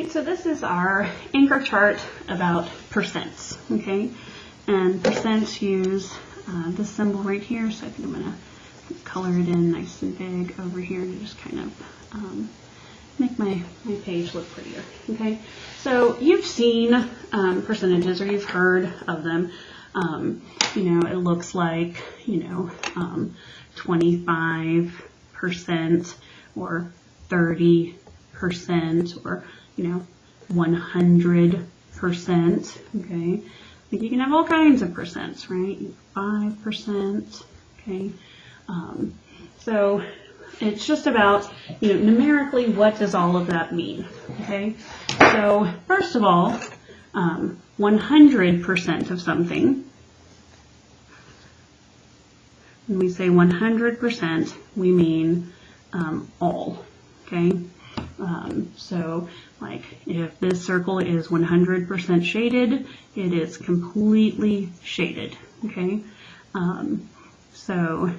Right, so this is our anchor chart about percents, okay? And percents use this symbol right here, so I think I'm going to color it in nice and big over here to just kind of make my page look prettier, okay? So you've seen percentages, or you've heard of them. You know, it looks like, 25% or 30% or 100%, okay? Like you can have all kinds of percents, right? 5%, okay? So it's just about, numerically, what does all of that mean, okay? So first of all, 100% of something, when we say 100%, we mean all, okay? So like if this circle is 100% shaded, it is completely shaded, okay? So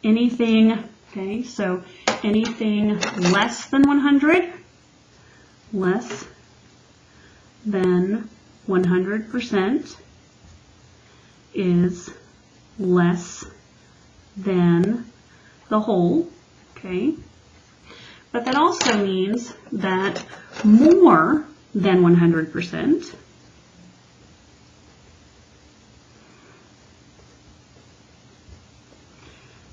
anything, okay, so anything less than 100, less than 100% is less than the whole, okay? But that also means that more than 100%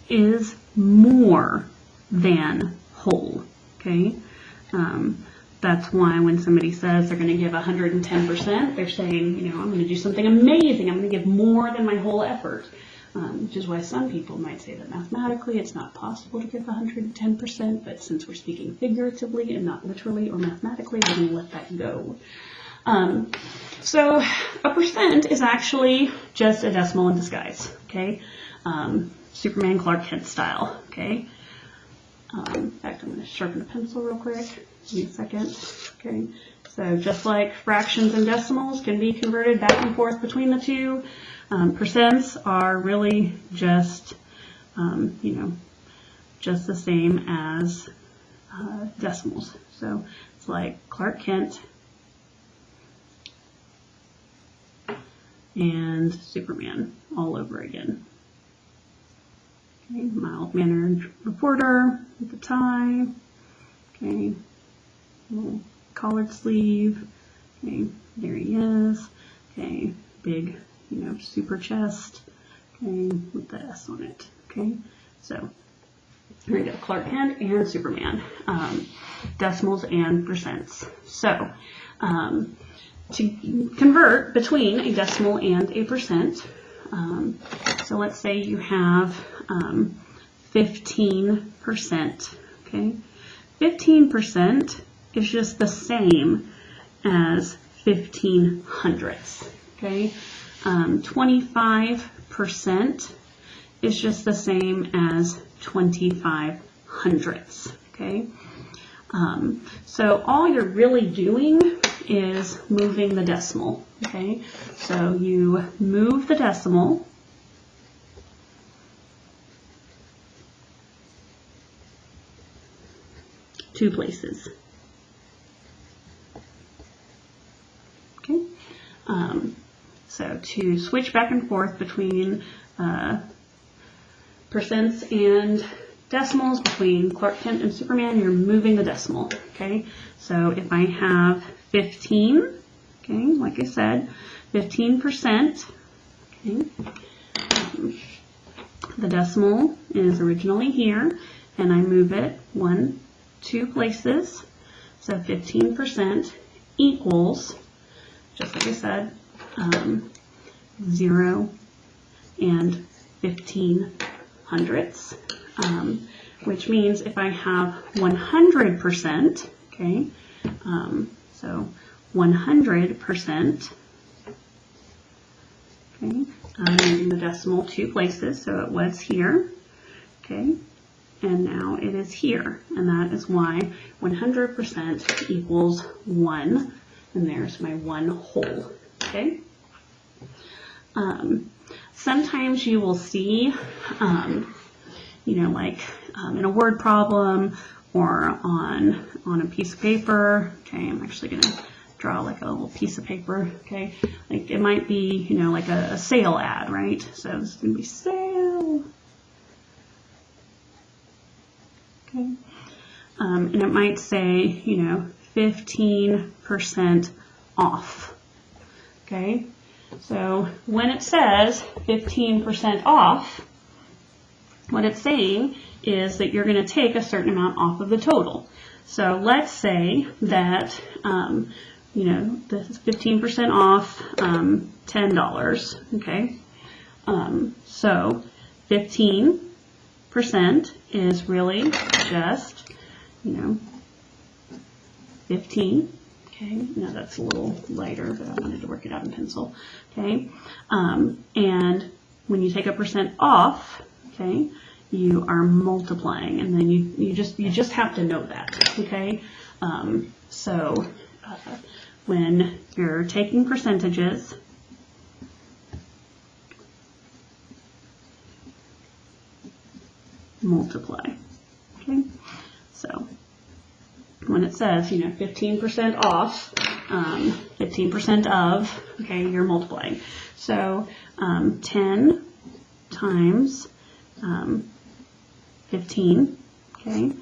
is more than whole, okay? That's why when somebody says they're going to give 110%, they're saying, I'm going to do something amazing. I'm going to give more than my whole effort. Which is why some people might say that mathematically it's not possible to give 110%, but since we're speaking figuratively and not literally or mathematically, we're going to let that go. So a percent is actually just a decimal in disguise, okay? Superman Clark Kent style, okay? In fact, I'm going to sharpen a pencil real quick. Give me a second, okay? So just like fractions and decimals can be converted back and forth between the two, percents are really just, just the same as decimals. So it's like Clark Kent and Superman all over again. Okay, mild-mannered reporter with the tie. Okay, little collared sleeve. Okay, there he is. Okay, big, super chest, okay, with the S on it, okay? So, here we go, Clark Kent and Superman, decimals and percents. So, to convert between a decimal and a percent, so let's say you have 15%, okay? 15% is just the same as 15 hundredths, okay? 25% is just the same as 25 hundredths, okay? So all you're really doing is moving the decimal, okay? So you move the decimal two places, okay? So to switch back and forth between percents and decimals, between Clark Kent and Superman, you're moving the decimal, okay? So if I have 15, okay, like I said, 15%, okay, the decimal is originally here, and I move it two places, so 15% equals, just like I said, 0 and 15 hundredths, which means if I have 100%, okay, so 100%, okay, I'm moving the decimal two places, so it was here, okay, and now it is here, and that is why 100% equals 1, and there's my 1 whole, okay? Sometimes you will see, like in a word problem or on a piece of paper. Okay, I'm actually going to draw like a little piece of paper. Okay, like it might be, you know, like a sale ad, right? So it's going to be sale. Okay, and it might say, you know, 15% off. Okay, so when it says 15% off, what it's saying is that you're going to take a certain amount off of the total. So let's say that, you know, this is 15% off, $10, okay? So 15% is really just, you know, 15. Okay, now that's a little lighter, but I wanted to work it out in pencil. Okay, and when you take a percent off, okay, you are multiplying, and then you just have to know that. Okay, so when you're taking percentages, multiply. Okay, so when it says, you know, 15% off, 15% of, okay, you're multiplying. So 10 times 15, okay,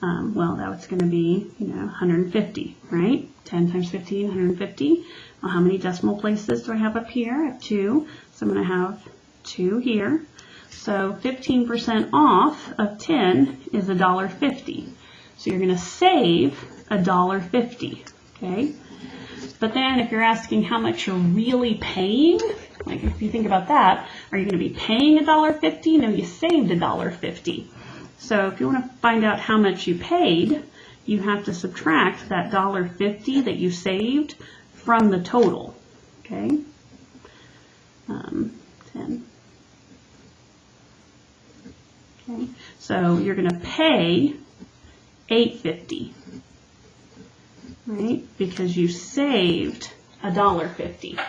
well, that's going to be, you know, 150, right? 10 times 15, 150. Well, how many decimal places do I have up here? I have 2, so I'm going to have 2 here. So 15% off of 10 is $1.50. So you're going to save $1.50, okay? But then if you're asking how much you're really paying, like if you think about that, are you going to be paying $1.50? No, you saved $1.50. So if you want to find out how much you paid, you have to subtract that $1.50 that you saved from the total, okay? 10. Okay, so you're going to pay $8.50, right? Because you saved $1.50.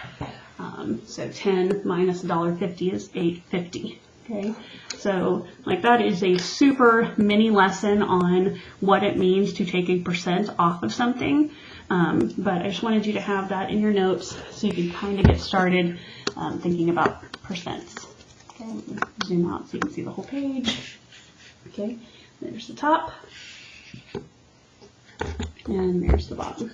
So 10 minus $1.50 is $8.50. Okay, so like that is a super mini lesson on what it means to take a percent off of something. But I just wanted you to have that in your notes so you can kind of get started thinking about percents. Okay, zoom out so you can see the whole page. Okay, there's the top, and there's the bottom.